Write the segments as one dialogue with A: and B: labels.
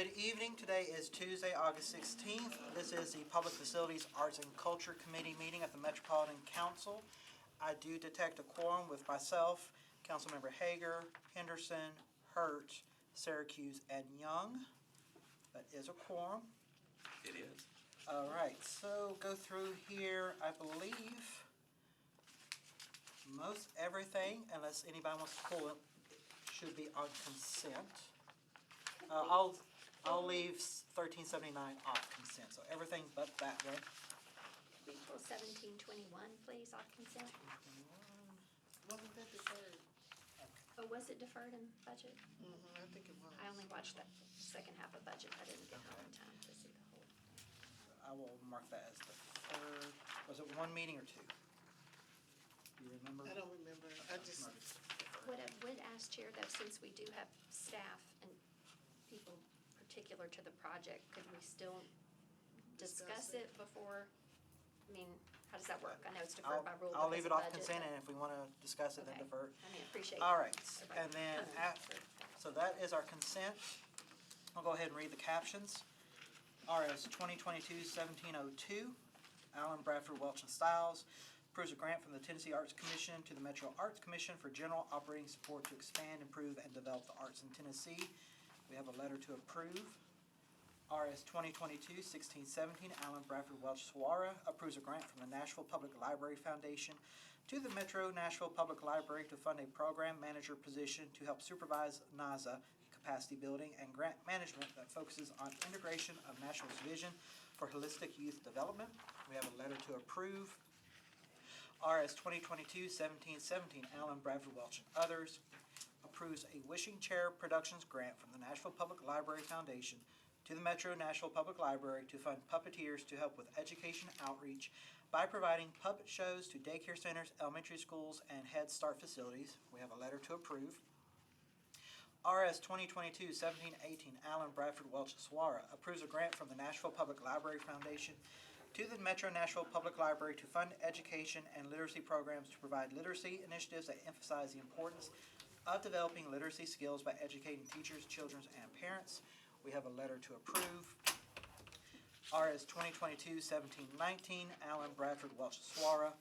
A: Good evening. Today is Tuesday, August 16th. This is the Public Facilities, Arts and Culture Committee meeting at the Metropolitan Council. I do detect a quorum with myself, Councilmember Hager, Henderson, Hurt, Syracuse, and Young. That is a quorum.
B: It is.
A: All right, so go through here, I believe, most everything, unless anybody wants to pull it, should be on consent. I'll leave 1379 off consent, so everything but that one.
C: Could we pull 1721, please, off consent?
A: 21.
D: Wasn't that deferred?
C: Oh, was it deferred in budget?
D: I think it was.
C: I only watched that second half of budget. I didn't get home in time to see the whole.
A: I will mark that as the third. Was it one meeting or two? Do you remember?
D: I don't remember. I just,
C: What I would ask, Chair, though, since we do have staff and people particular to the project, could we still discuss it before? I mean, how does that work? I know it's deferred by rule.
A: I'll leave it off
C: budget,
A: consent,
C: but-
A: and if we want to discuss it, then
C: Okay.
A: defer.
C: I mean, appreciate.
A: All right,
C: everybody
A: and then,
C: coming for-
A: so that is our consent. I'll go ahead and read the captions. RS 2022-1702, Allen Bradford Welch and Stiles approves a grant from the Tennessee Arts Commission to the Metro Arts Commission for general operating support to expand, improve, and develop the arts in Tennessee. We have a letter to approve. RS 2022-1617, Allen Bradford Welch Suara approves a grant from the Nashville Public Library Foundation to the Metro Nashville Public Library to fund a program manager position to help supervise NASA capacity building and grant management that focuses on integration of Nashville's vision for holistic youth development. We have a letter to approve. RS 2022-1717, Allen Bradford Welch and others approves a Wishing Chair Productions grant from the Nashville Public Library Foundation to the Metro Nashville Public Library to fund puppeteers to help with education outreach by providing puppet shows to daycare centers, elementary schools, and Head Start facilities. We have a letter to approve. RS 2022-1718, Allen Bradford Welch Suara approves a grant from the Nashville Public Library Foundation to the Metro Nashville Public Library to fund education and literacy programs to provide literacy initiatives that emphasize the importance of developing literacy skills by educating teachers, children, and parents. We have a letter to approve. RS 2022-1719, Allen Bradford Welch Suara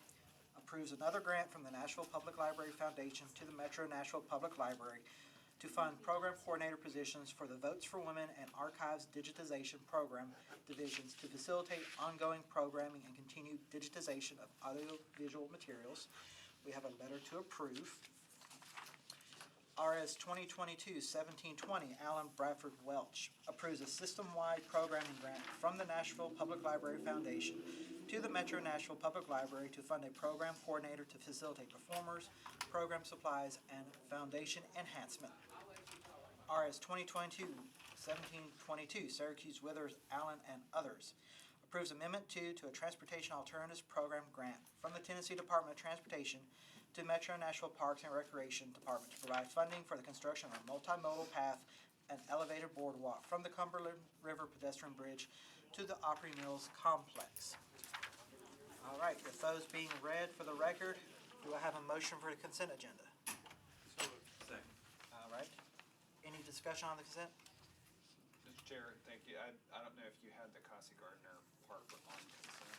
A: approves another grant from the Nashville Public Library Foundation to the Metro Nashville Public Library to fund program coordinator positions for the Votes for Women and Archives Digitization Program divisions to facilitate ongoing programming and continued digitization of audiovisual materials. We have a letter to approve. RS 2022-1720, Allen Bradford Welch approves a system-wide programming grant from the Nashville Public Library Foundation to the Metro Nashville Public Library to fund a program coordinator to facilitate performers, program supplies, and foundation enhancement. RS 2022-1722, Syracuse Withers, Allen, and others approves Amendment 2 to a Transportation Alternatives Program grant from the Tennessee Department of Transportation to Metro Nashville Parks and Recreation Department to provide funding for the construction of a multimodal path and elevated boardwalk from the Cumberland River pedestrian bridge to the Opry Mills complex. All right, with those being read for the record, do I have a motion for the consent agenda?
B: Second.
A: All right. Any discussion on the consent?
E: Mr. Chair, thank you. I don't know if you had the Cassie Gardner part on consent.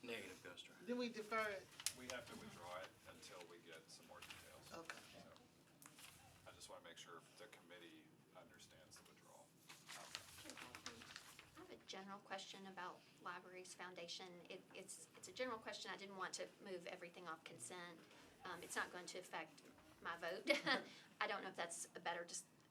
B: Negative, Ghost Rider.
D: then we defer it.
E: We have to withdraw it until we get some more details.
D: Okay.
E: So, I just want to make sure the committee understands the withdrawal.
C: I have a general question about Libraries Foundation. It's a general question. I didn't want to move everything off consent. It's not going to affect my vote. I don't know if that's a better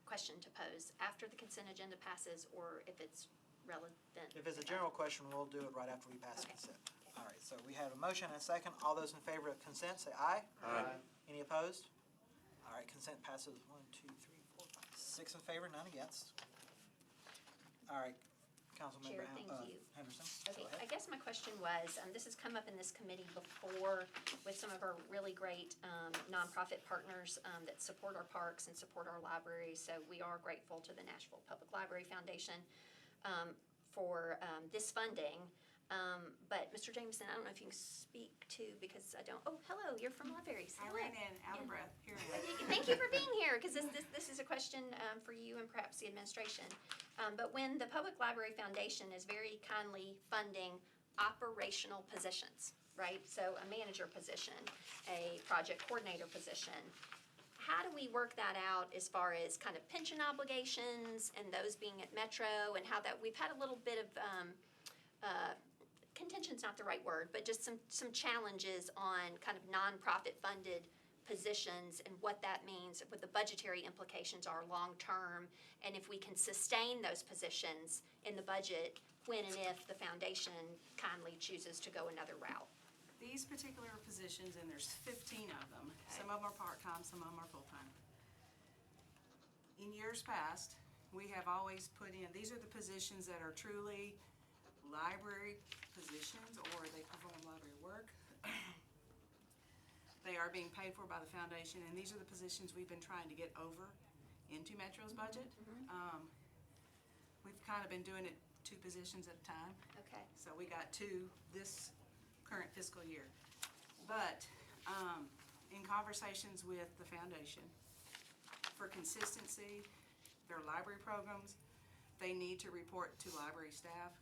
C: question to pose after the consent agenda passes or if it's relevant.
A: If it's a general question, we'll do it right after we pass
C: Okay.
A: consent. All right, so we have a motion and a second. All those in favor of consent, say aye.
B: Aye.
A: Any opposed? All right, consent passes 1, 2, 3, 4, 5, 6 in favor, none against. All right, Councilmember
C: Chair, thank you.
A: Henderson,
C: Okay,
A: go
C: I
A: ahead.
C: guess my question was, this has come up in this committee before with some of our really great nonprofit partners that support our parks and support our libraries. So we are grateful to the Nashville Public Library Foundation for this funding. But Mr. Jameson, I don't know if you can speak to, because I don't, oh, hello, you're from libraries.
F: I
C: Hello.
F: ran in, out of breath, here I am.
C: Thank you for being here, because this is a question for you and perhaps the administration. But when the Public Library Foundation is very kindly funding operational positions, right? So a manager position, a project coordinator position, how do we work that out as far as kind of pension obligations and those being at Metro, and how that, we've had a little bit of, contention's not the right word, but just some challenges on kind of nonprofit funded positions and what that means, what the budgetary implications are long-term, and if we can sustain those positions in the budget when and if the foundation kindly chooses to go another route.
F: These particular positions, and there's 15 of them,
C: Okay.
F: some of them are part-time, some of them are full-time. In years past, we have always put in, these are the positions that are truly library positions, or they perform library work. They are being paid for by the foundation, and these are the positions we've been trying to get over into Metro's budget. We've kind of been doing it 2 positions at a time.
C: Okay.
F: So we got 2 this current fiscal year. But in conversations with the foundation, for consistency, their library programs, they need to report to library staff.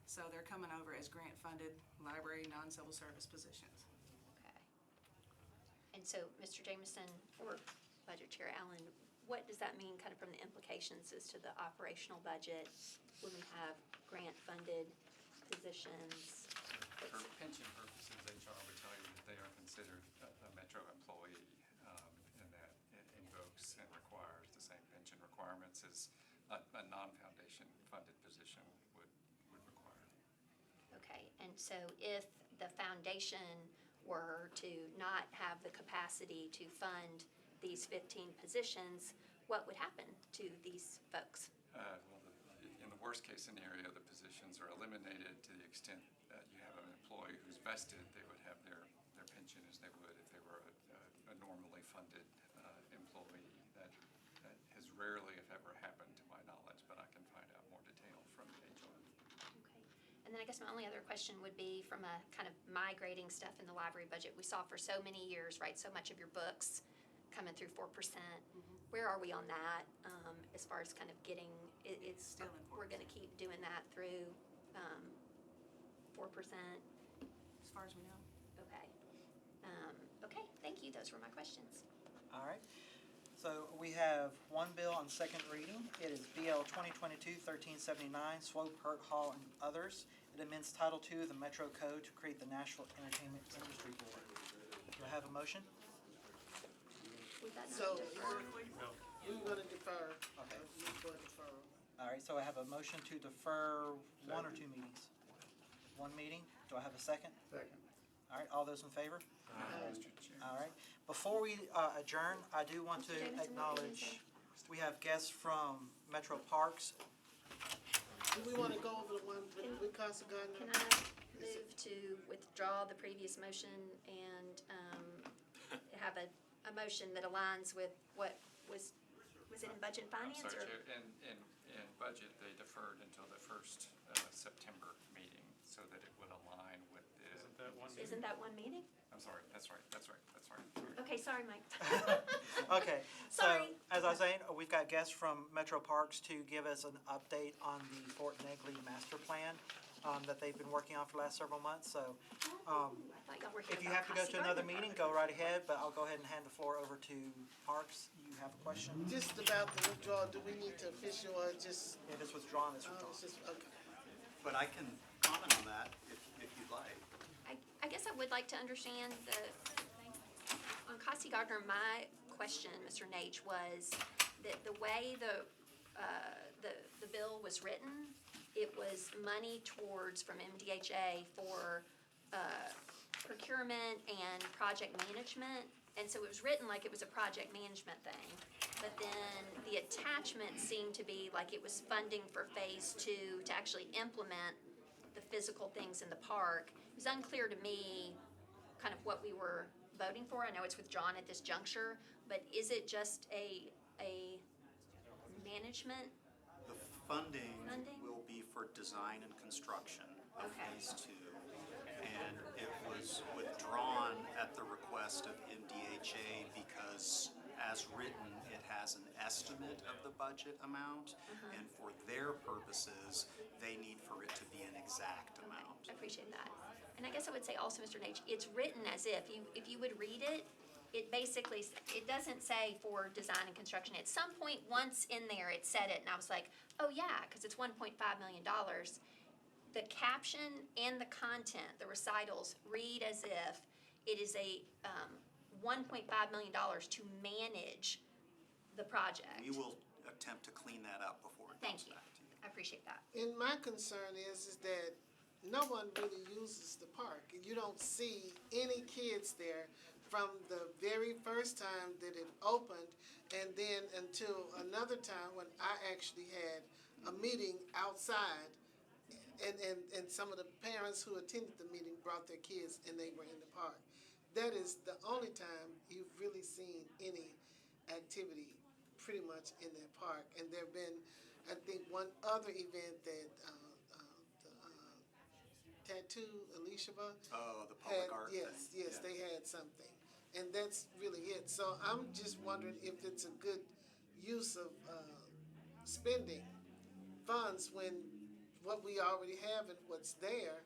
F: So they're coming over as grant-funded library non-civil service positions.
C: Okay. And so, Mr. Jameson, or Budget Chair Allen, what does that mean kind of from the implications as to the operational budget when we have grant-funded positions?
G: For pension purposes, HR would tell you that they are considered a Metro employee, and that it invokes and requires the same pension requirements as a non-foundation funded position would require.
C: Okay, and so if the foundation were to not have the capacity to fund these 15 positions, what would happen to these folks?
G: Well, in the worst case scenario, the positions are eliminated to the extent that you have an employee who's vested, they would have their pension as they would if they were a normally funded employee. That has rarely, if ever, happened to my knowledge, but I can find out more detail from HR.
C: Okay. And then I guess my only other question would be from a kind of migrating stuff in the library budget. We saw for so many years, right, so much of your books coming through 4%. Where are we on that, as far as kind of getting, it's
F: Still in 4%.
C: We're gonna keep doing that through 4%?
F: As far as we know.
C: Okay. Okay, thank you. Those were my questions.
A: All right. So we have one bill on second reading. It is BL 2022-1379, Swope, Hurt Hall, and others. It amends Title II of the Metro Code to create the Nashville Entertainment Industry Board. Do I have a motion?
C: Would that not
D: So,
C: defer?
D: we're gonna defer.
A: Okay.
D: We're gonna defer.
A: All right, so I have a motion to defer 1 or 2 meetings? 1 meeting. Do I have a second?
H: Second.
A: All right, all those in favor?
G: Mr. Chair.
A: All right. Before we adjourn, I do want to
C: Mr. Jameson, what were you
A: acknowledge,
C: gonna say?
A: we have guests from Metro Parks.
D: Do we wanna go over the one with Casa
C: Can
D: Gardner?
C: I move to withdraw the previous motion and have a motion that aligns with what was it in Budget and
G: I'm
C: Finance?
G: sorry,
C: or-
G: Chair. In budget, they deferred until the first September meeting so that it would align with the.
C: Isn't that one meeting?
G: I'm sorry, that's right.
C: Okay, sorry, Mike.
A: Okay, so
C: Sorry.
A: as I was saying, we've got guests from Metro Parks to give us an update on the Fort Negley master plan that they've been working on for the last several months. So
C: I thought y'all were here
A: if you
C: about
A: have to go
C: Casa
A: to another
C: Gardner
A: meeting,
C: Park.
A: go right ahead, but I'll go ahead and hand the floor over to Parks. You have a question?
D: Just about the withdrawal, do we need to official or just,
A: If it's withdrawn, it's
D: oh,
A: withdrawn.
D: it's just, okay.
H: But I can comment on that if you'd like.
C: I guess I would like to understand on Casa Gardner, my question, Mr. Nate, was that the way the bill was written, it was money towards, from MDHA for procurement and project management. And so it was written like it was a project management thing. But then the attachment seemed to be like it was funding for phase 2 to actually implement the physical things in the park. It was unclear to me kind of what we were voting for. I know it's withdrawn at this juncture, but is it just a management?
H: The funding
C: Funding?
H: will be for design and construction. of
C: Okay.
H: these two. And it was withdrawn at the request of MDHA because, as written, it has an estimate of the budget amount. And for their purposes, they need for it to be an exact amount.
C: I appreciate that. And I guess I would say also, Mr. Nage, it's written as if you would read it, it basically, it doesn't say for design and construction. At some point, once in there, it said it, and I was like, oh yeah, because it's $1.5 million. The caption and the content, the recitals, read as if it is a $1.5 million to manage the project.
H: We will attempt to clean that up before it
C: Thank
H: comes
C: you.
H: back to you.
C: I appreciate that.
D: And my concern is that no one really uses the park. You don't see any kids there from the very first time that it opened, and then until another time when I actually had a meeting outside, and some of the parents who attended the meeting brought their kids and they were in the park. That is the only time you've really seen any activity pretty much in that park. And there have been, I think, one other event that Tattoo Elishaba
H: Oh, the
D: had,
H: public art
D: yes,
H: thing.
D: yes,
H: Yeah.
D: they had something. And that's really it. So I'm just wondering if it's a good use of spending funds when what we already have and what's there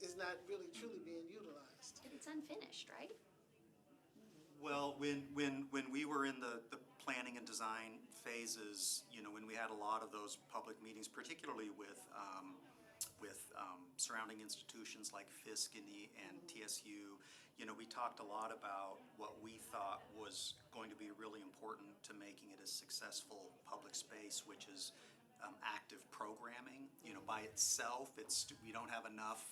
D: is not really truly being utilized.
C: But it's unfinished, right?
H: Well, when we were in the planning and design phases, when we had a lot of those public meetings, particularly with surrounding institutions like Fisk and TSU, we talked a lot about what we thought was going to be really important to making it a successful public space, which is active programming. By itself, we don't have enough,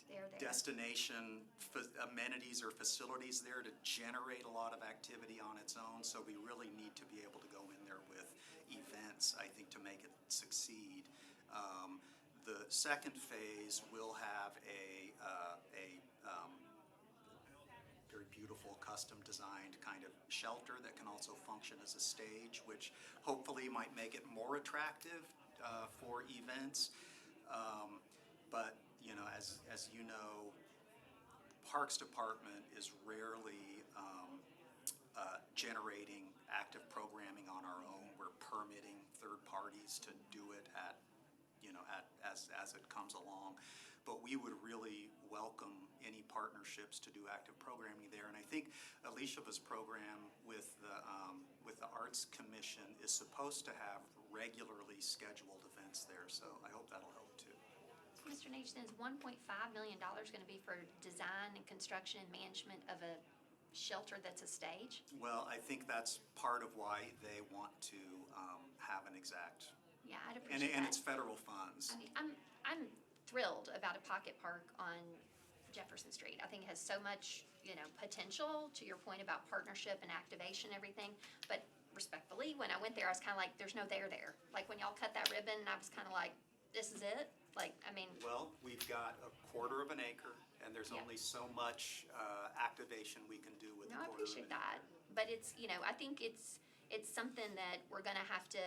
C: There.
H: destination amenities or facilities there to generate a lot of activity on its own. So we really need to be able to go in there with events, I think, to make it succeed. The second phase will have a very beautiful, custom-designed kind of shelter that can also function as a stage, which hopefully might make it more attractive for events. But as you know, Parks Department is rarely generating active programming on our own. We're permitting third parties to do it as it comes along. But we would really welcome any partnerships to do active programming there. And I think Alicia's program with the Arts Commission is supposed to have regularly scheduled events there. So I hope that'll help too.
C: So Mr. Nage, then is $1.5 million going to be for design and construction and management of a shelter that's a stage?
H: Well, I think that's part of why they want to have an exact,
C: Yeah, I'd appreciate that.
H: and it's federal funds.
C: I mean, I'm thrilled about a pocket park on Jefferson Street. I think it has so much, potential, to your point about partnership and activation and everything. But respectfully, when I went there, I was kind of like, there's no there there. Like when y'all cut that ribbon, I was kind of like, this is it?
H: Well, we've got a quarter of an acre, and there's
C: Yeah.
H: only so much activation we can do with
C: No,
H: a
C: I
H: quarter of
C: appreciate
H: an acre.
C: that. But it's, I think it's something that we're gonna have to,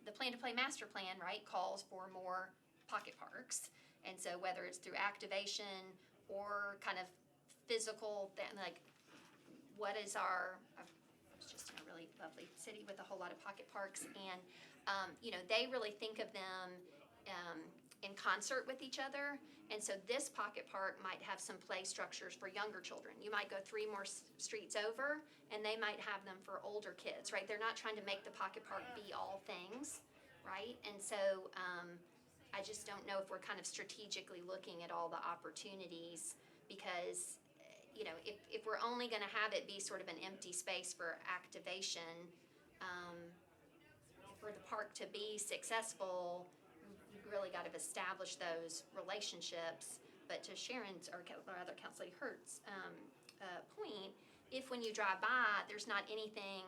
C: the Plan to Play master plan, right, calls for more pocket parks. And so whether it's through activation or kind of physical, what is I was just in a really lovely city with a whole lot of pocket parks, and, they really think of them, in concert with each other. And so this pocket park might have some play structures for younger children. You might go 3 more streets over, and they might have them for older kids, right? They're not trying to make the pocket park be all things, right? And so I just don't know if we're kind of strategically looking at all the opportunities, because, if we're only gonna have it be sort of an empty space for activation, for the park to be successful, you've really got to establish those relationships. But to Sharon's, or rather Councilor Hurt's point, if when you drive by, there's not anything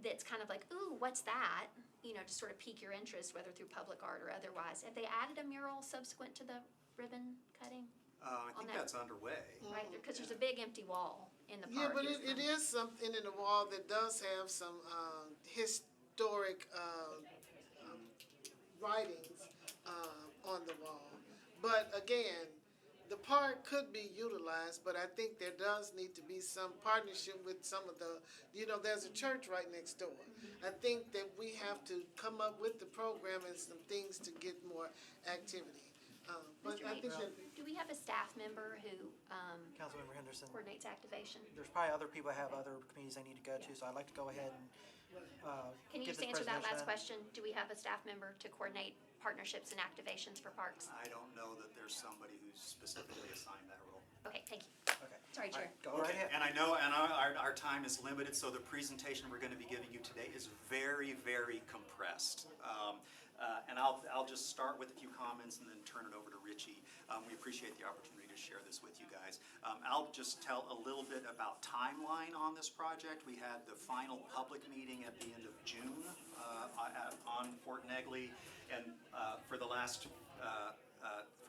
C: that's kind of like, ooh, what's that? To sort of pique your interest, whether through public art or otherwise. Have they added a mural subsequent to the ribbon cutting?
H: I
C: on
H: think
C: that?
H: that's underway.
C: Right, because there's a big empty wall in the
D: Yeah,
C: park.
D: but it is something in the wall that does have some historic writings on the wall. But again, the park could be utilized, but I think there does need to be some partnership with some of the, there's a church right next door. I think that we have to come up with the program and some things to get more activity. But
C: Mr.
D: I think
C: Nate,
D: that,
C: do we have a staff member who
A: Councilmember Henderson,
C: coordinates activation?
A: there's probably other people that have other committees they need to go to, so I'd like to go ahead and
C: Can you
A: get
C: just
A: this
C: answer that last
A: presentation.
C: question? Do we have a staff member to coordinate partnerships and activations for parks?
H: I don't know that there's somebody who's specifically assigned that role.
C: Okay, thank you.
A: Okay.
C: Sorry, Chair.
A: Go right ahead.
H: And I know, our time is limited, so the presentation we're going to be giving you today is very, very compressed. And I'll just start with a few comments and then turn it over to Richie. We appreciate the opportunity to share this with you guys. I'll just tell a little bit about timeline on this project. We had the final public meeting at the end of June on Fort Negley, and for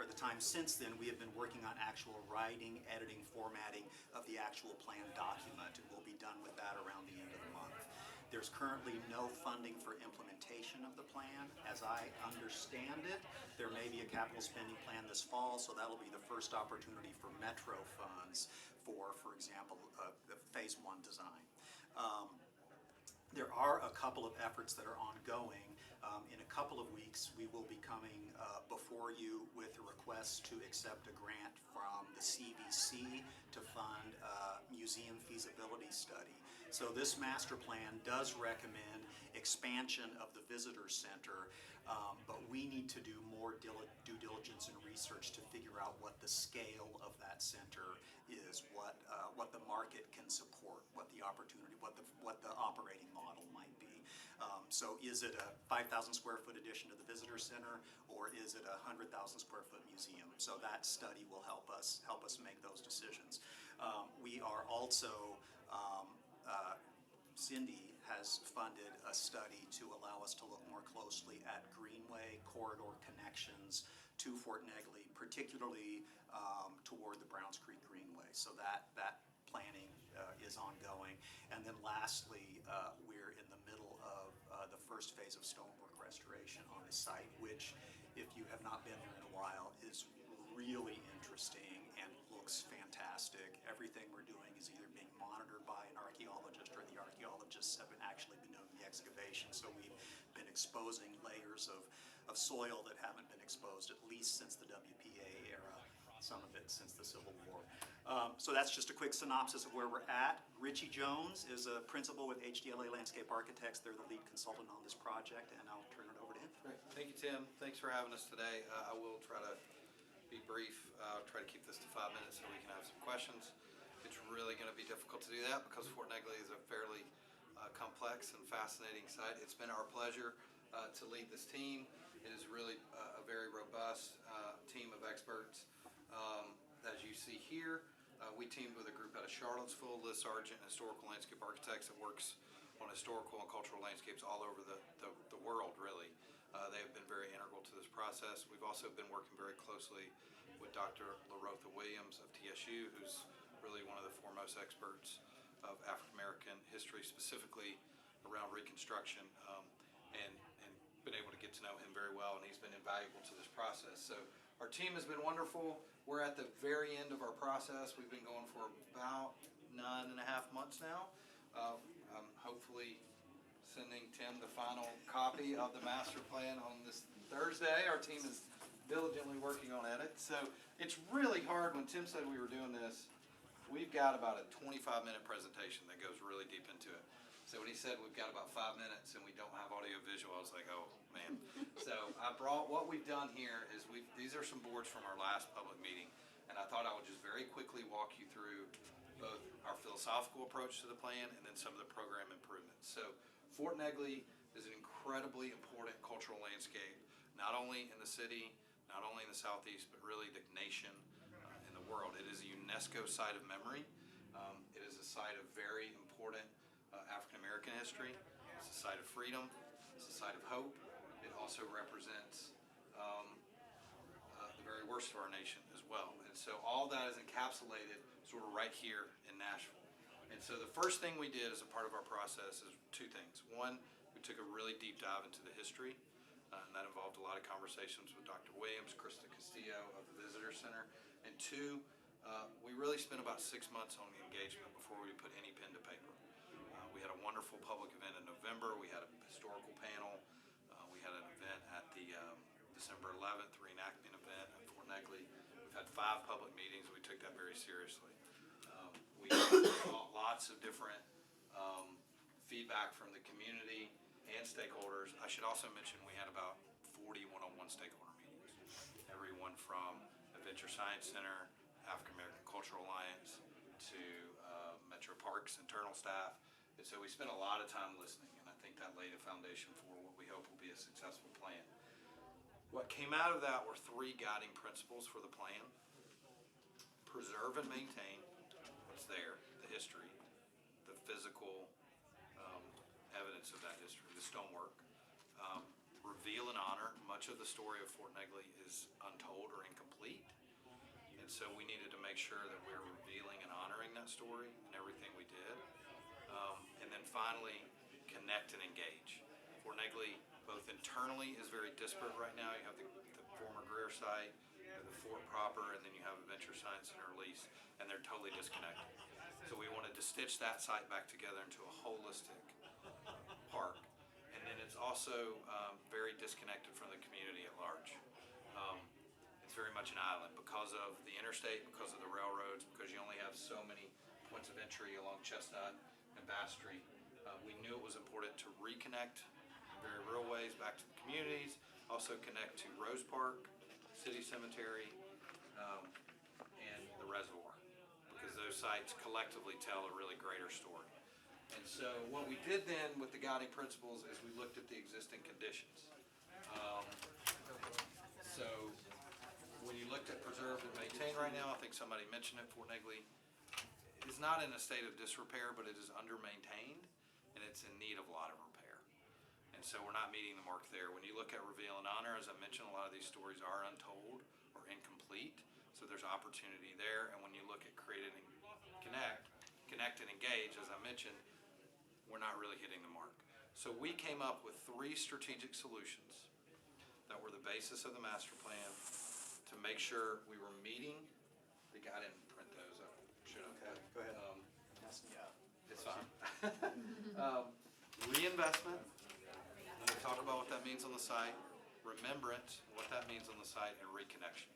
H: the time since then, we have been working on actual writing, editing, formatting of the actual plan document, and we'll be done with that around the end of the month. There's currently no funding for implementation of the plan. As I understand it, there may be a capital spending plan this fall, so that'll be the first opportunity for Metro funds for example, the Phase 1 design. There are a couple of efforts that are ongoing. In a couple of weeks, we will be coming before you with a request to accept a grant from the CVC to fund a museum feasibility study. So this master plan does recommend expansion of the visitor center, but we need to do more due diligence and research to figure out what the scale of that center is, what the market can support, what the opportunity, what the operating model might be. So is it a 5,000 square foot addition to the visitor center, or is it a 100,000 square foot museum? So that study will help us make those decisions. We are also, Cindy has funded a study to allow us to look more closely at greenway corridor connections to Fort Negley, particularly toward the Browns Creek Greenway. So that planning is ongoing. And then lastly, we're in the middle of the first phase of Stonework Restoration on the site, which, if you have not been there in a while, is really interesting and looks fantastic. Everything we're doing is either being monitored by an archaeologist or the archaeologists have actually been doing the excavation. So we've been exposing layers of soil that haven't been exposed at least since the WPA era, some of it since the Civil War. So that's just a quick synopsis of where we're at. Richie Jones is a principal with HDLA Landscape Architects. They're the lead consultant on this project, and I'll turn it over to him.
B: Great. Thank you, Tim. Thanks for having us today. I will try to be brief, try to keep this to 5 minutes so we can have some questions. It's really going to be difficult to do that because Fort Negley is a fairly complex and fascinating site. It's been our pleasure to lead this team. It is really a very robust team of experts. As you see here, we teamed with a group out of Charlottesville, Liz Sargent, Historical Landscape Architects, that works on historical and cultural landscapes all over the world, really. They have been very integral to this process. We've also been working very closely with Dr. LaRotha Williams of TSU, who's really one of the foremost experts of African American history, specifically around Reconstruction, and been able to get to know him very well, and he's been invaluable to this process. So our team has been wonderful. We're at the very end of our process. We've been going for about 9.5 months now. I'm hopefully sending Tim the final copy of the master plan on this Thursday. Our team is diligently working on it. So it's really hard. When Tim said we were doing this, we've got about a 25-minute presentation that goes really deep into it. So when he said we've got about 5 minutes and we don't have audio visual, I was like, oh man. So I brought, what we've done here is these are some boards from our last public meeting, and I thought I would just very quickly walk you through both our philosophical approach to the plan and then some of the program improvements. So Fort Negley is an incredibly important cultural landscape, not only in the city, not only in the Southeast, but really the nation and the world. It is a UNESCO site of memory. It is a site of very important African American history. It's a site of freedom. It's a site of hope. It also represents the very worst of our nation as well. And so all that is encapsulated sort of right here in Nashville. And so the first thing we did as a part of our process is two things. One, we took a really deep dive into the history And that involved a lot of conversations with Dr. Williams, Krista Castillo of the Visitor Center. And two, we really spent about 6 months on the engagement before we put any pen to paper. We had a wonderful public event in November. We had a historical panel. We had an event at the December 11th reenactment event at Fort Negley. We've had 5 public meetings. We took that very seriously. We got lots of different feedback from the community and stakeholders. I should also mention we had about 40 one-on-one stakeholder meetings. Everyone from Adventure Science Center, African American Cultural Alliance, to Metro Parks internal staff. And so we spent a lot of time listening, and I think that laid a foundation for what we hope will be a successful plan. What came out of that were 3 guiding principles for the plan. Preserve and maintain what's there, the history, the physical evidence of that history, the stonework. Reveal and honor. Much of the story of Fort Negley is untold or incomplete. And so we needed to make sure that we're revealing and honoring that story in everything we did. And then finally, connect and engage. Fort Negley, both internally, is very disparate right now. You have the former Greer site, you have the fort proper, and then you have Adventure Science Center lease, and they're totally disconnected. So we wanted to stitch that site back together into a holistic park. And then it's also very disconnected from the community at large. It's very much an island because of the interstate, because of the railroads, because you only have so many points of entry along Chestnut and Bass Street. We knew it was important to reconnect in very real ways back to the communities, also connect to Rose Park, City Cemetery, and the reservoir, because those sites collectively tell a really greater story. And so what we did then with the guiding principles is we looked at the existing conditions. So when you looked at preserve and maintain right now, I think somebody mentioned it, Fort Negley is not in a state of disrepair, but it is under-maintained, and it's in need of a lot of repair. And so we're not meeting the mark there. When you look at reveal and honor, as I mentioned, a lot of these stories are untold or incomplete, so there's opportunity there. And when you look at create and connect and engage, as I mentioned, we're not really hitting the mark. So we came up with 3 strategic solutions that were the basis of the master plan to make sure we were meeting. I didn't print those. I should have.
H: Go ahead.
B: It's fine. Reinvestment. We talk about what that means on the site. Remembrance, what that means on the site, and reconnection.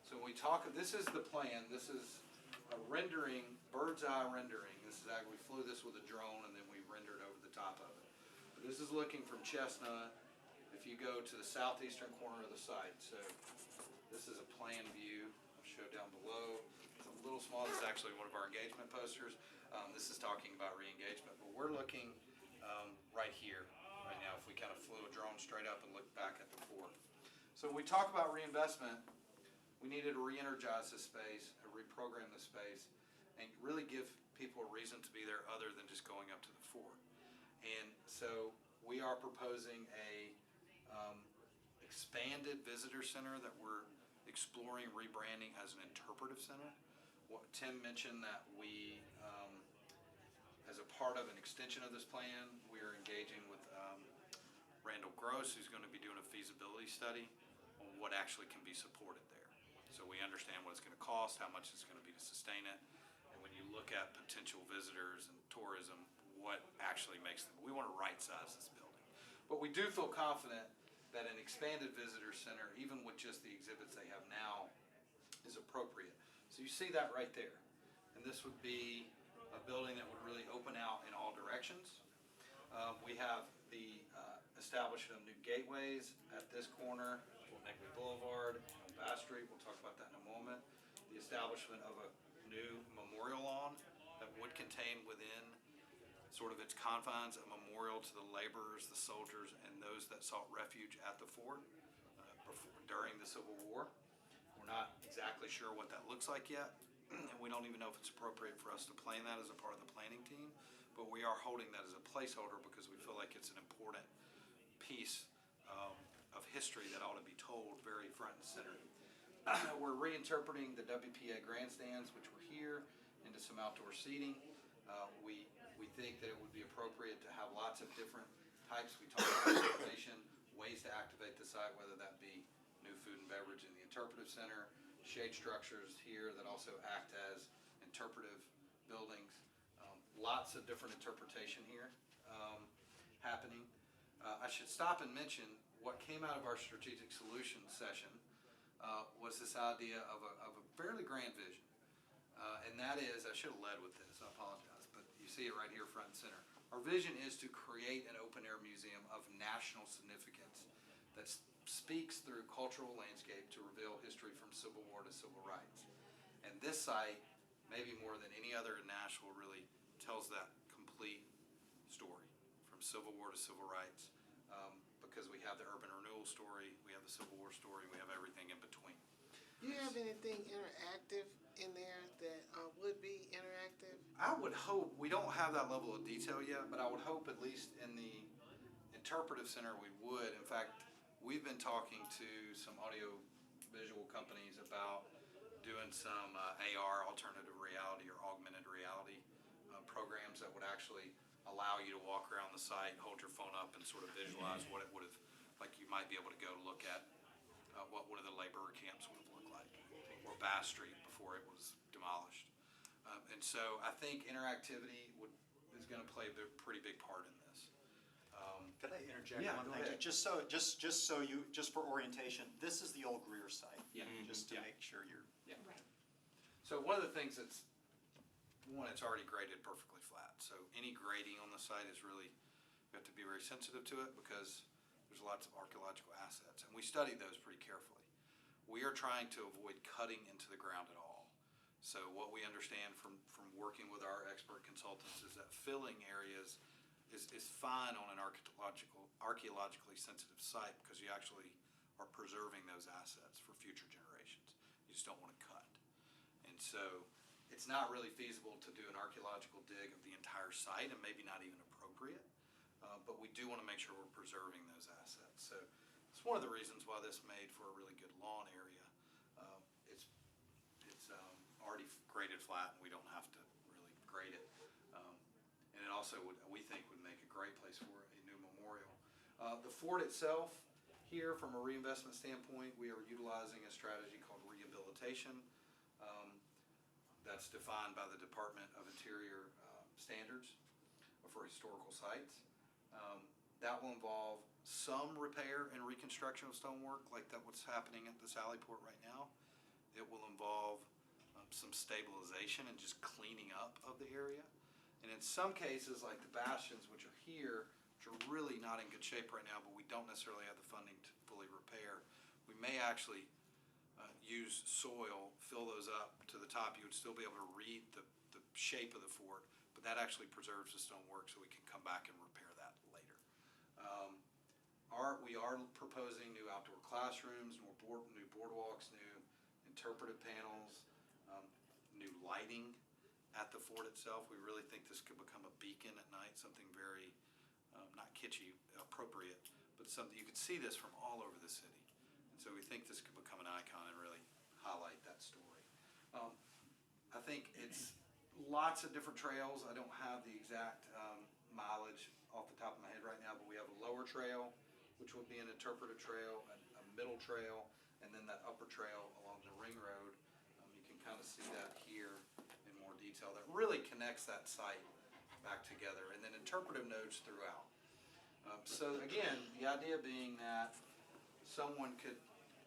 B: So when we talk, this is the plan. This is a rendering, bird's eye rendering. This is we flew this with a drone and then we rendered over the top of it. This is looking from Chestnut. If you go to the southeastern corner of the site, so this is a plan view. I'll show down below. It's a little small. This is actually one of our engagement posters. This is talking about re-engagement, but we're looking right here, right now. If we kind of flew a drone straight up and looked back at the fort. So when we talk about reinvestment, we needed to re-energize this space, reprogram the space, and really give people a reason to be there other than just going up to the fort. And so we are proposing a expanded visitor center that we're exploring rebranding as an interpretive center. Tim mentioned that we, as a part of an extension of this plan, we are engaging with Randall Gross, who's going to be doing a feasibility study on what actually can be supported there. So we understand what it's going to cost, how much it's going to be to sustain it, and when you look at potential visitors and tourism, what actually makes them. We want to right-size this building. But we do feel confident that an expanded visitor center, even with just the exhibits they have now, is appropriate. So you see that right there. And this would be a building that would really open out in all directions. We have the establishment of new gateways at this corner, Fort Negley Boulevard, on Bass Street. We'll talk about that in a moment. The establishment of a new memorial lawn that would contain within sort of its confines a memorial to the laborers, the soldiers, and those that sought refuge at the fort during the Civil War. We're not exactly sure what that looks like yet, and we don't even know if it's appropriate for us to plan that as a part of the planning team, but we are holding that as a placeholder because we feel like it's an important piece of history that ought to be told very front and center. We're reinterpreting the WPA grandstands, which were here, into some outdoor seating. We think that it would be appropriate to have lots of different types. We talked about activation, ways to activate the site, whether that be new food and beverage in the interpretive center, shade structures here that also act as interpretive buildings. Lots of different interpretation here happening. I should stop and mention what came out of our strategic solutions session was this idea of a fairly grand vision. And that is, I should have led with this, I apologize, but you see it right here front and center. Our vision is to create an open-air museum of national significance that speaks through cultural landscape to reveal history from Civil War to civil rights. And this site, maybe more than any other in Nashville, really tells that complete story from Civil War to civil rights, because we have the urban renewal story, we have the Civil War story, we have everything in between.
D: Do you have anything interactive in there that would be interactive?
B: I would hope, we don't have that level of detail yet, but I would hope at least in the interpretive center we would. In fact, we've been talking to some audio visual companies about doing some AR, alternative reality or augmented reality programs that would actually allow you to walk around the site, hold your phone up and sort of visualize what it would have, like you might be able to go look at what one of the laborer camps would have looked like, or Bass Street before it was demolished. And so I think interactivity is going to play a pretty big part in this.
H: Could I interject
B: Yeah,
H: one
B: go
H: thing?
B: ahead.
H: Just for orientation, this is the old Greer site.
B: Yeah.
H: Just to
B: Yeah.
H: make sure you're.
B: Yeah.
C: Right.
B: So one of the things it's already graded perfectly flat. So any grading on the site is really, you have to be very sensitive to it because there's lots of archaeological assets. And we studied those pretty carefully. We are trying to avoid cutting into the ground at all. So what we understand from working with our expert consultants is that filling areas is fine on an archaeologically sensitive site because you actually are preserving those assets for future generations. You just don't want to cut. And so it's not really feasible to do an archaeological dig of the entire site and maybe not even appropriate. But we do want to make sure we're preserving those assets. So it's one of the reasons why this made for a really good lawn area. It's already graded flat and we don't have to really grade it. And it also we think would make a great place for a new memorial. The fort itself, here from a reinvestment standpoint, we are utilizing a strategy called rehabilitation. That's defined by the Department of Interior standards for historical sites. That will involve some repair and reconstruction of stonework, like what's happening at the Sallyport right now. It will involve some stabilization and just cleaning up of the area. And in some cases, like the bastions, which are here, which are really not in good shape right now, but we don't necessarily have the funding to fully repair, we may actually use soil, fill those up to the top. You would still be able to read the shape of the fort, but that actually preserves the stonework so we can come back and repair that later. We are proposing new outdoor classrooms, new boardwalks, new interpretive panels, new lighting at the fort itself. We really think this could become a beacon at night, something very, not kitschy, appropriate, but something, you could see this from all over the city. And so we think this could become an icon and really highlight that story. I think it's lots of different trails. I don't have the exact mileage off the top of my head right now, but we have a lower trail, which would be an interpretive trail, a middle trail, and then that upper trail along the ring road. You can kind of see that here in more detail. That really connects that site back together, and then interpretive nodes throughout. So again, the idea being that someone could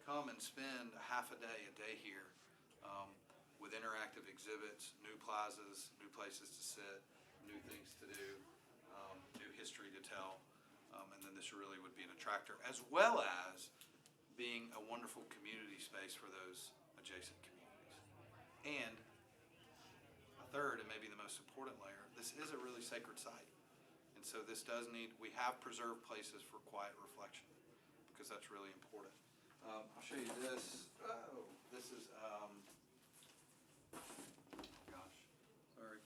B: come and spend a half a day here, with interactive exhibits, new plazas, new places to sit, new things to do, new history to tell, and then this really would be an attractor, as well as being a wonderful community space for those adjacent communities. And a third, and maybe the most important layer, this is a really sacred site. And so this does need, we have preserved places for quiet reflection, because that's really important. I'll show you this. Oh, this is, sorry.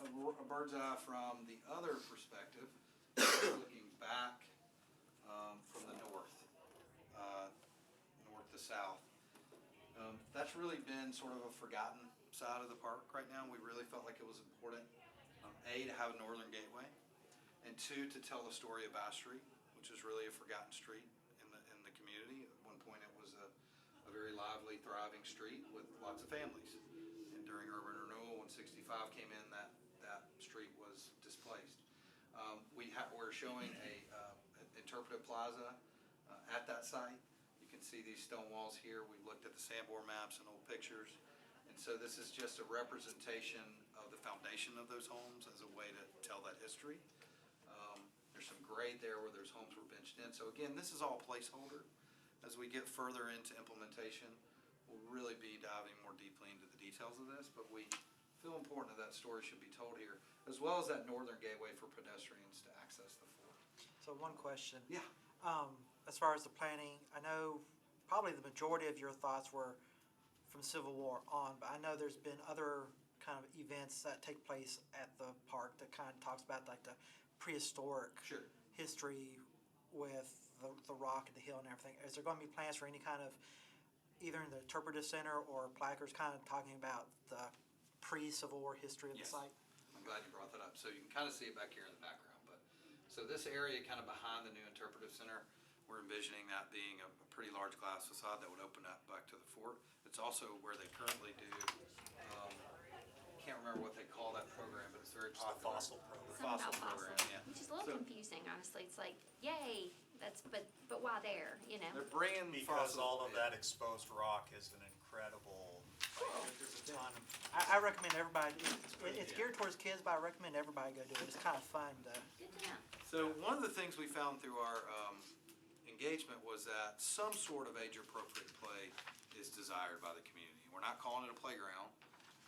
B: A bird's eye from the other perspective, looking back from the north to south. That's really been sort of a forgotten side of the park right now. We really felt like it was important, A, to have a northern gateway, and two, to tell the story of Bass Street, which is really a forgotten street in the community. At one point, it was a very lively, thriving street with lots of families. And during urban renewal, when 65 came in, that street was displaced. We're showing an interpretive plaza at that site. You can see these stone walls here. We looked at the Sanborn maps and old pictures. And so this is just a representation of the foundation of those homes as a way to tell that history. There's some grade there where those homes were benched in. So again, this is all placeholder. As we get further into implementation, we'll really be diving more deeply into the details of this, but we feel important that story should be told here, as well as that northern gateway for pedestrians to access the fort.
A: So one question.
B: Yeah.
A: As far as the planning, I know probably the majority of your thoughts were from Civil War on, but I know there's been other kind of events that take place at the park that kind of talks about like the prehistoric
B: Sure.
A: history with the rock and the hill and everything. Is there going to be plans for any kind of, either in the interpretive center or placards kind of talking about the pre-Civil War history of the
B: Yes.
A: site?
B: I'm glad you brought that up. So you can kind of see it back here in the background. But so this area kind of behind the new interpretive center, we're envisioning that being a pretty large glass facade that would open up back to the fort. It's also where they currently do, can't remember what they call that program, but it's very
H: The
B: popular.
H: fossil program.
B: The
C: Something
B: fossil
C: about
B: program,
C: fossil,
B: yeah.
C: which is a little
B: So
C: confusing, honestly. It's like, yay, but why there, you know?
B: they're bringing
H: Because
B: fossils
H: all of
B: in.
H: that exposed rock is an incredible, there's a ton.
A: I recommend everybody, it's geared towards kids, but I recommend everybody go do it. It's kind of fun to.
C: Good to know.
B: So one of the things we found through our engagement was that some sort of age-appropriate play is desired by the community. We're not calling it a playground.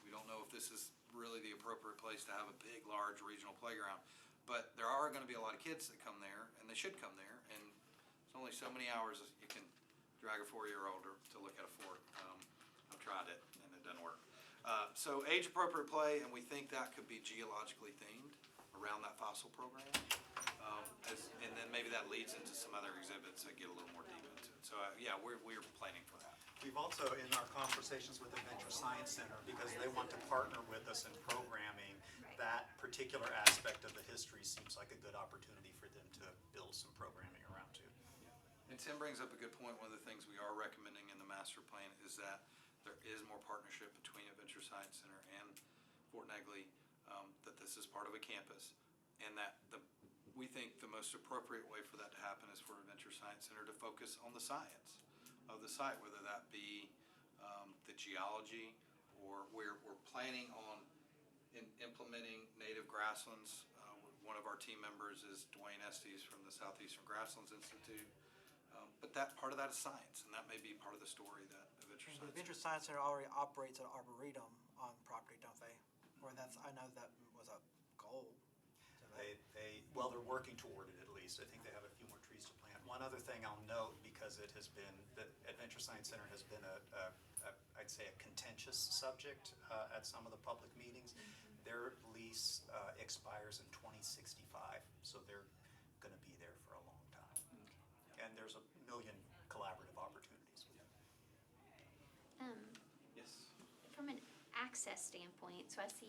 B: We don't know if this is really the appropriate place to have a big, large regional playground. But there are going to be a lot of kids that come there, and they should come there. And it's only so many hours you can drag a 4-year-old to look at a fort. I've tried it, and it doesn't work. So age-appropriate play, and we think that could be geologically themed around that fossil program. And then maybe that leads into some other exhibits that get a little more deep into it. So yeah, we're planning for that.
H: We've also, in our conversations with the Adventure Science Center, because they want to partner with us in programming,
C: Right.
H: that particular aspect of the history seems like a good opportunity for them to build some programming around too.
B: And Tim brings up a good point. One of the things we are recommending in the master plan is that there is more partnership between Adventure Science Center and Fort Negley, that this is part of a campus, and that we think the most appropriate way for that to happen is for Adventure Science Center to focus on the science of the site, whether that be the geology, or we're planning on implementing native grasslands. One of our team members is Dwayne Estes from the Southeastern Grasslands Institute. But that part of that is science, and that may be part of the story that Adventure
A: The
B: Science
A: Adventure Science Center already operates an arboretum on property, don't they? Or I know that was a goal.
H: Well, they're working toward it at least. I think they have a few more trees to plant. One other thing I'll note, because it has been, the Adventure Science Center has been I'd say a contentious subject at some of the public meetings. Their lease expires in 2065, so they're gonna be there for a long time. And there's a million collaborative opportunities with them.
B: Yes.
C: From an access standpoint, so I see,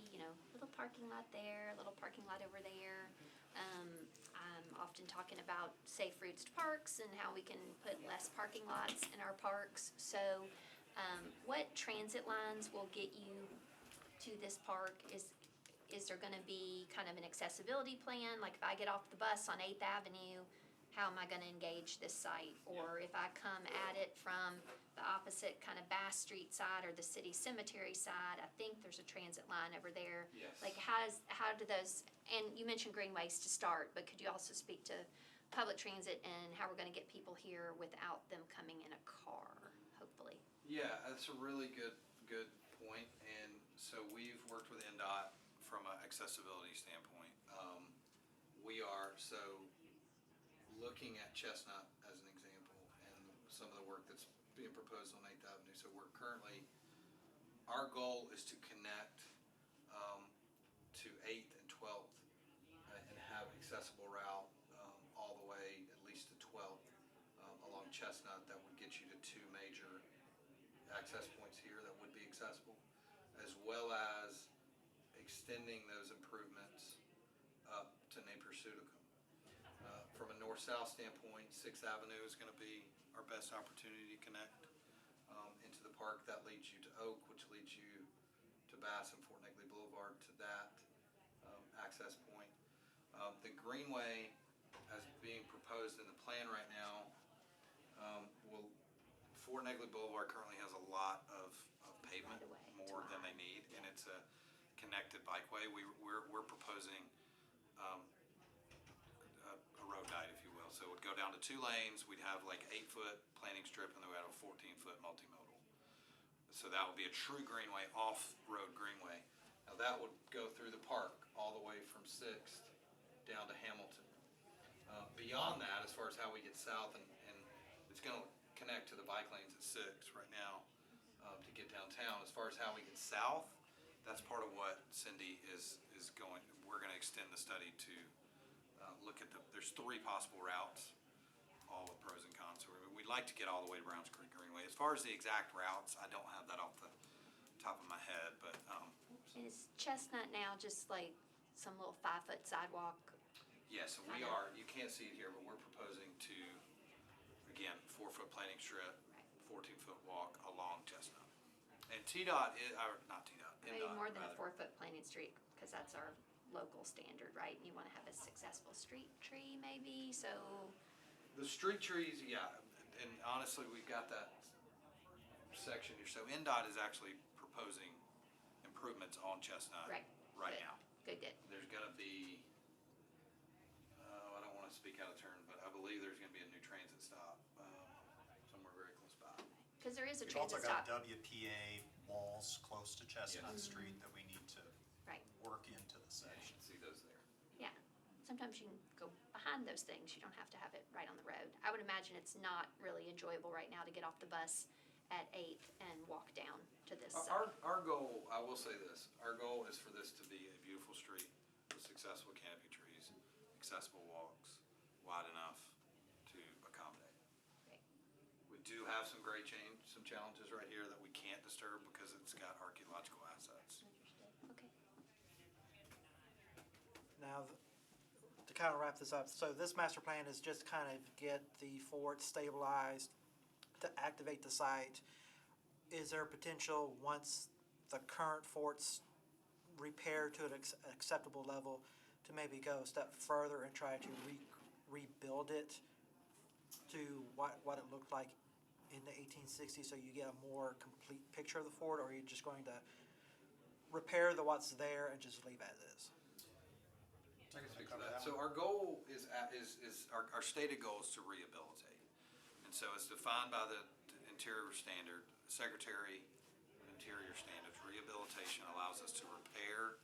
C: little parking lot there, a little parking lot over there. I'm often talking about safe routes to parks and how we can put less parking lots in our parks. So, what transit lines will get you to this park? Is there gonna be kind of an accessibility plan? Like if I get off the bus on 8th Avenue, how am I gonna engage this site? Or if I come at it from the opposite kind of Bass Street side or the city cemetery side, I think there's a transit line over there.
B: Yes.
C: Like how do those, and you mentioned greenways to start, but could you also speak to public transit and how we're gonna get people here without them coming in a car, hopefully?
B: Yeah, that's a really good point. And so we've worked with NDOT from an accessibility standpoint. We are looking at Chestnut as an example, and some of the work that's being proposed on 8th Avenue. So we're currently, our goal is to connect to 8th and 12th and have accessible route all the way at least to 12th along Chestnut. That would get you to two major access points here that would be accessible, as well as extending those improvements up to Napier Pseudocombs. north-south standpoint, Sixth Avenue is gonna be our best opportunity to connect into the park. That leads you to Oak, which leads you to Bass and Fort Negley Boulevard to that access point. The Greenway, as being proposed in the plan right now, will, Fort Negley Boulevard currently has a lot of pavement,
C: Right away,
B: more
C: too
B: than they
C: high.
B: need, and it's a connected bikeway. We're proposing a road diet, if you will. So it would go down to 2 lanes, we'd have like 8-foot planting strip, and then we have a 14-foot multimodal. So that would be a true greenway, off-road greenway. Now that would go through the park, all the way from Sixth down to Hamilton. Beyond that, as far as how we get south, and it's gonna connect to the bike lanes at Sixth right now, to get downtown. As far as how we get south, that's part of what Cindy is going, we're gonna extend the study to look at there's 3 possible routes, all with pros and cons. So we'd like to get all the way to Browns Creek Greenway. As far as the exact routes, I don't have that off the top of my head, but
C: Is Chestnut now just like some little 5-foot sidewalk?
B: yes, and we are, you can't see it here, but we're proposing to, again, 4-foot planting strip, 14-foot walk along Chestnut. And TDOT is, or not TDOT,
C: Maybe
B: NDOT,
C: more than a
B: rather.
C: 4-foot planting street, because that's our local standard, right? You wanna have a successful street tree maybe, so,
B: The street trees, yeah, and honestly, we've got that section here. So NDOT is actually proposing improvements on Chestnut
C: right.
B: right
C: Good.
B: now.
C: Good.
B: There's gonna be, I don't wanna speak out of turn, but I believe there's gonna be a new transit stop, somewhere very close by.
C: Because there is a
H: We've also
C: transit
H: got
C: stop,
H: WPA walls close to Chestnut
B: Yes.
H: Street that we need to
C: right,
H: work into the
B: You
H: section.
B: should see those there.
C: yeah. Sometimes you can go behind those things, you don't have to have it right on the road. I would imagine it's not really enjoyable right now to get off the bus at 8 and walk down to this side.
B: Our goal, I will say this, our goal is for this to be a beautiful street with successful canopy trees, accessible walks, wide enough to accommodate.
C: Great.
B: We do have some some challenges right here that we can't disturb because it's got archaeological assets.
C: Okay.
A: Now, to kind of wrap this up, so this master plan is just kind of get the fort stabilized, to activate the site. Is there potential, once the current fort's repaired to an acceptable level, to maybe go a step further and try to rebuild it to what it looked like in the 1860s, so you get a more complete picture of the fort, or are you just going to repair what's there and just leave as is?
B: I can speak to that. So our goal is our stated goal is to rehabilitate. And so it's defined by the interior standard, Secretary of Interior Standards. Rehabilitation allows us to repair,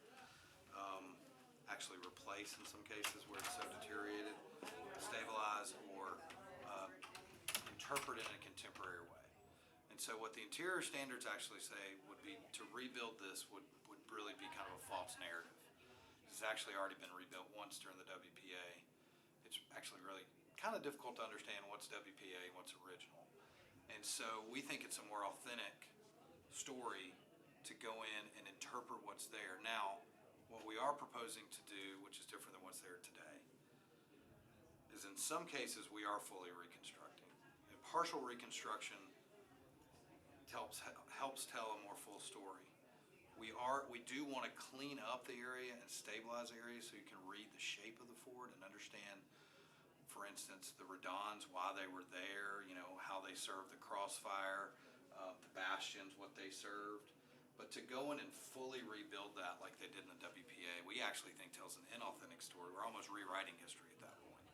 B: actually replace in some cases where it's so deteriorated, stabilize, or interpret in a contemporary way. And so what the interior standards actually say would be to rebuild this would really be kind of a false narrative. It's actually already been rebuilt once during the WPA. It's actually really kind of difficult to understand what's WPA and what's original. And so we think it's a more authentic story to go in and interpret what's there. Now, what we are proposing to do, which is different than what's there today, is in some cases we are fully reconstructing. And partial reconstruction helps tell a more full story. We do want to clean up the area and stabilize the area so you can read the shape of the fort and understand, for instance, the redans, why they were there, how they served the crossfire, the bastions, what they served. But to go in and fully rebuild that like they did in the WPA, we actually think tells an inauthentic story. We're almost rewriting history at that point.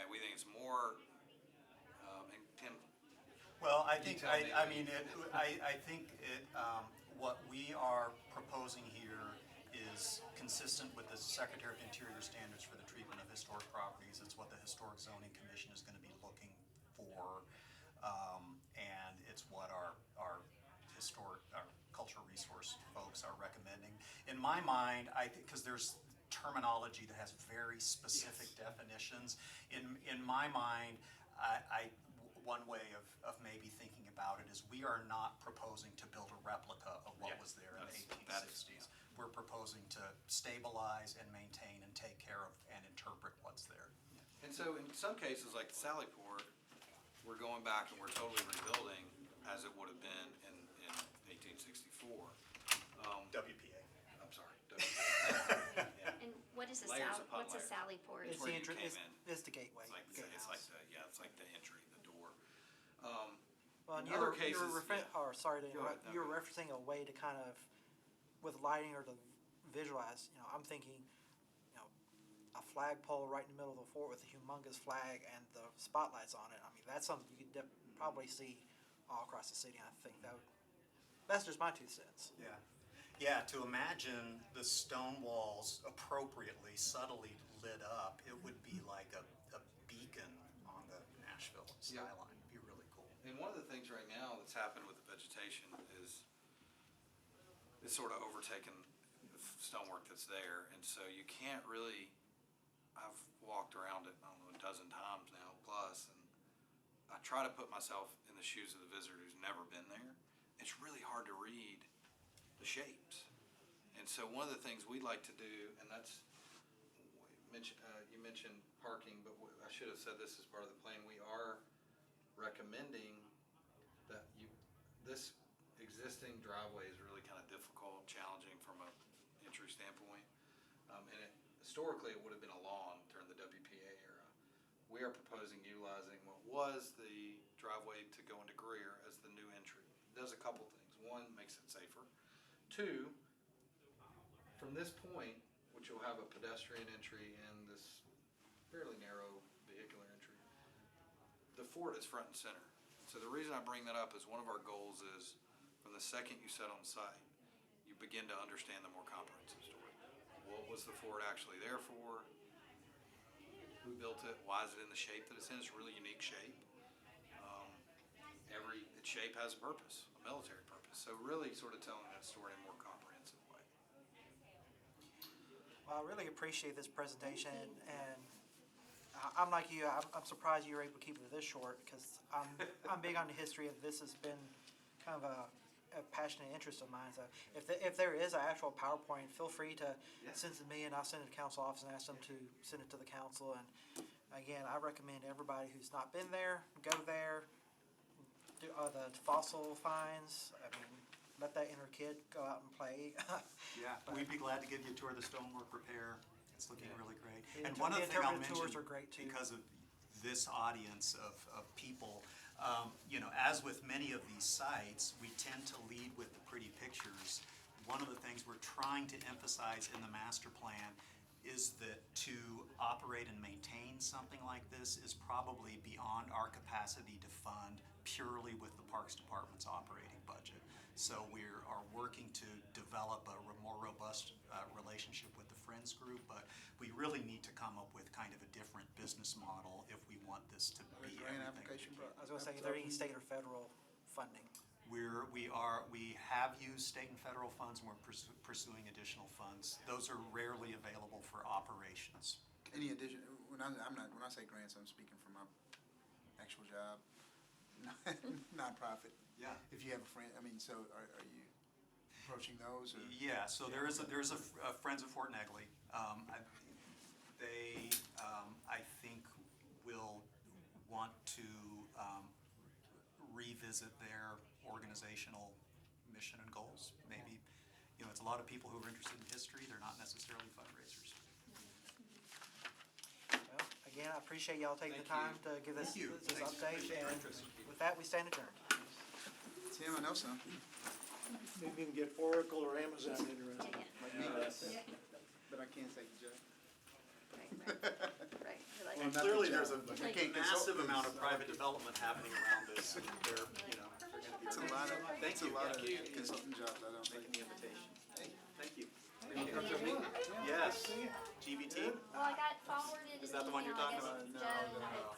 B: And we think it's more, and Tim.
H: Well, I think,
B: tell me.
H: I think what we are proposing here is consistent with the Secretary of Interior Standards for the treatment of historic properties. It's what the Historic Zoning Commission is going to be looking for, and it's what our cultural resource folks are recommending. In my mind, I think, because there's terminology that has very specific definitions, in my mind, one way of maybe thinking about it is we are not proposing to build a replica of what was there in the 1860s. We're proposing to stabilize and maintain and take care of and interpret what's there.
B: And so in some cases, like Sallyport, we're going back and we're totally rebuilding as it would have been in 1864.
H: WPA.
B: I'm sorry. WPA. Yeah.
C: And what is a
B: Layers upon
C: what's a
B: layers.
C: Sally port?
B: It's
A: It's
B: where
A: the
B: you
A: entry,
B: came in.
A: it's the gateway,
B: It's like,
A: gatehouse.
B: it's like the entry, the door.
A: Well, and
B: in other cases,
A: or sorry to
B: Go ahead,
A: interrupt,
B: no,
A: you were
B: go ahead.
A: referencing a way to kind of, with lighting or to visualize, I'm thinking, a flagpole right in the middle of the fort with a humongous flag and the spotlights on it. I mean, that's something you could probably see all across the city. I think that's just my 2 cents.
H: Yeah. Yeah, to imagine the stone walls appropriately, subtly lit up, it would be like a beacon on the Nashville skyline. It'd be really cool.
B: And one of the things right now that's happened with the vegetation is it's sort of overtaken the stonework that's there, and so you can't really. I've walked around it, I don't know, a dozen times now plus, and I try to put myself in the shoes of the visitor who's never been there. It's really hard to read the shapes, and so one of the things we'd like to do, and that's you mentioned parking, but I should have said this as part of the plan. We are recommending that this existing driveway is really kind of difficult, challenging from an entry standpoint. And historically, it would have been a lawn during the WPA era. We are proposing utilizing what was the driveway to go into Greer as the new entry. It does a couple things. One, makes it safer. 2, from this point, which will have a pedestrian entry and this fairly narrow vehicular entry, the fort is front and center. So the reason I bring that up is one of our goals is from the second you set on site, you begin to understand the more comprehensive story. What was the fort actually there for? Who built it? Why is it in the shape that it's in? It's a really unique shape. Every shape has a purpose, a military purpose. So really sort of telling that story in a more comprehensive way.
A: Well, I really appreciate this presentation, and I'm like you. I'm surprised you were able to keep it this short because I'm big on the history of this. Has been kind of a passionate interest of mine. So if there is an actual PowerPoint, feel free to send it to me, and I'll send it to council office and ask them to send it to the council. And again, I recommend everybody who's not been there go there. Do the fossil finds. I mean, let that inner kid go out and play.
H: Yeah, we'd be glad to give you a tour of the stonework repair. It's looking really great.
A: The
H: And one other thing I'll
A: interpretive tours
H: mention,
A: are great, too.
H: because of this audience of people, as with many of these sites, we tend to lead with the pretty pictures. One of the things we're trying to emphasize in the master plan is that to operate and maintain something like this is probably beyond our capacity to fund purely with the Parks Department's operating budget. So we are working to develop a more robust relationship with the Friends Group, but we really need to come up with kind of a different business model if we want this to be everything.
A: I was going to say, is there any state or federal funding?
H: We have used state and federal funds, and we're pursuing additional funds. Those are rarely available for operations.
I: Any addition, when I say grants, I'm speaking from my actual job, nonprofit.
H: Yeah.
I: If you have a friend, so are you approaching those or?
H: Yeah, so there's a Friends of Fort Negley. They, I think, will want to revisit their organizational mission and goals. Maybe, it's a lot of people who are interested in history. They're not necessarily fundraisers.
A: Well, again, I appreciate y'all taking the time to give us this update, and with that, we stand adjourned.
I: Tim, I know some.
J: Maybe you can get Oracle or Amazon interested.
I: Like me, but I can't take the job.
C: Right. You're like,
I: Well, not
H: Clearly,
I: the
H: there's a
I: job, but I can't consult
H: massive
I: this.
H: amount of private development happening around this. They're, they're gonna be.
I: It's a lot of,
H: Thank
I: it's a
H: you.
I: lot of
H: Thank you.
I: consulting jobs, I don't think.
H: Making the invitation. Thank you.
C: Well,
H: Yes. GBT?
C: I got forwarded
H: Is that the one you're talking about?
C: Joe,